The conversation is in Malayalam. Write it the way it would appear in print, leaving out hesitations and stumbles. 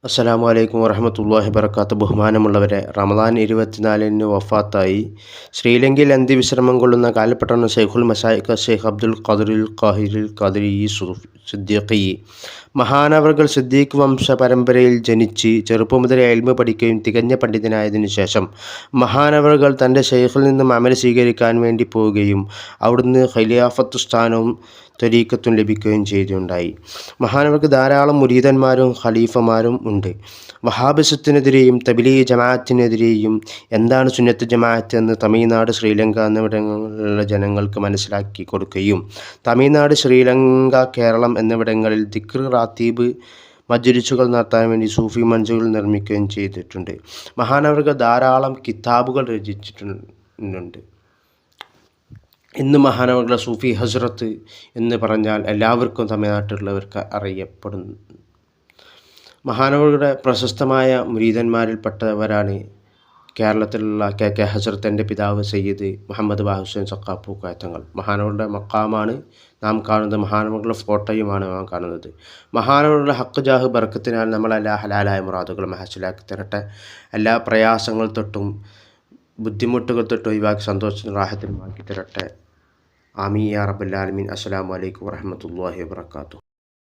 അസ്സലാമു അലൈക്കും വറഹ്മത്തുള്ളാഹി വബറകാതുഹു. ബഹുമാനമുള്ളവരെ, റമദാൻ 24-ന് വഫാത്തായി ശ്രീലങ്കയിൽ അന്ത്യവിശ്രമം കൊള്ളുന്ന കാലപ്പെട്ട ഷെയ്ഖുൽ മശായിഖ് ഷെയ്ഖ് അബ്ദുൽ ഖാദിറുൽ ഖാഹിറുൽ ഖാദിരി സിദ്ദീഖി മഹാനവർകൾ സിദ്ദീഖ് വംശ പരമ്പരയിൽ ജനിച്ച് ചെറുപ്പം മുതലേ ഇൽമ് പഠിക്കുകയും തികഞ്ഞ പണ്ഡിതനായതിനു ശേഷം മഹാനവർകൾ തൻ്റെ ഷെയ്ഖിൽ നിന്നും അമൽ സ്വീകരിക്കാൻ വേണ്ടി പോവുകയും അവിടുന്ന് ഖിലാഫത്ത് സ്ഥാനവും ത്വരീഖത്തും ലഭിക്കുകയും ചെയ്തിട്ടുണ്ടായി. മഹാനവർക്ക് ധാരാളം മുരീദന്മാരും ഖലീഫമാരും ഉണ്ട്. വഹാബിസത്തിനെതിരെയും തബ്ലീഗ് ജമാഅത്തിനെതിരെയും എന്താണ് സുന്നത്ത് ജമാഅത്ത് എന്ന് തമിഴ്നാട്, ശ്രീലങ്ക എന്നിവിടങ്ങളിലുള്ള ജനങ്ങൾക്ക് മനസ്സിലാക്കി കൊടുക്കുകയും തമിഴ്നാട്, ശ്രീലങ്ക, കേരളം എന്നിവിടങ്ങളിൽ ദിക്ർ, റാത്തീബ്, മജ്ലിസുകൾ നടത്താൻ വേണ്ടി സൂഫി മഞ്ചുകൾ നിർമ്മിക്കുകയും ചെയ്തിട്ടുണ്ട്. മഹാനവർക്ക് ധാരാളം കിതാബുകൾ രചിച്ചിട്ടുണ്ട്. ഇന്ന് മഹാനവറുകളുടെ സൂഫി ഹസ്രത്ത് എന്ന് പറഞ്ഞാൽ എല്ലാവർക്കും തമിഴ്നാട്ടിലുള്ളവർക്ക് അറിയപ്പെടുന്നു. മഹാനവറുകളുടെ പ്രശസ്തമായ മുരീദന്മാരിൽപ്പെട്ടവരാണ് കേരളത്തിലുള്ള കെ ഹസ്രത്തിൻ്റെ പിതാവ് സയ്യിദ് മുഹമ്മദ് ബാഹുസൈൻ സഖാഫി തങ്ങൾ. മഹാനവറുടെ മക്കാമാണ് നാം കാണുന്നത്. മഹാനവറുകളുടെ ഫോട്ടോയുമാണ് നാം കാണുന്നത്. മഹാനവറുടെ ഹക്ക് ജാഹ് ബർക്കത്തിനാൽ നമ്മളെല്ലാ ഹലാലായ മുറാദുകളും ഹാസിലാക്കി തരട്ടെ. എല്ലാ പ്രയാസങ്ങൾ തൊട്ടും ബുദ്ധിമുട്ടുകൾ തൊട്ടും ഒഴിവാക്കി സന്തോഷത്തിനും റാഹത്തിനും ആക്കി തരട്ടെ. ആമീൻ യാ റബ്ബൽ ആലമീൻ. അസ്സലാമു അലൈക്കും വറഹ്മത്തുള്ളാഹി വബറകാതുഹു.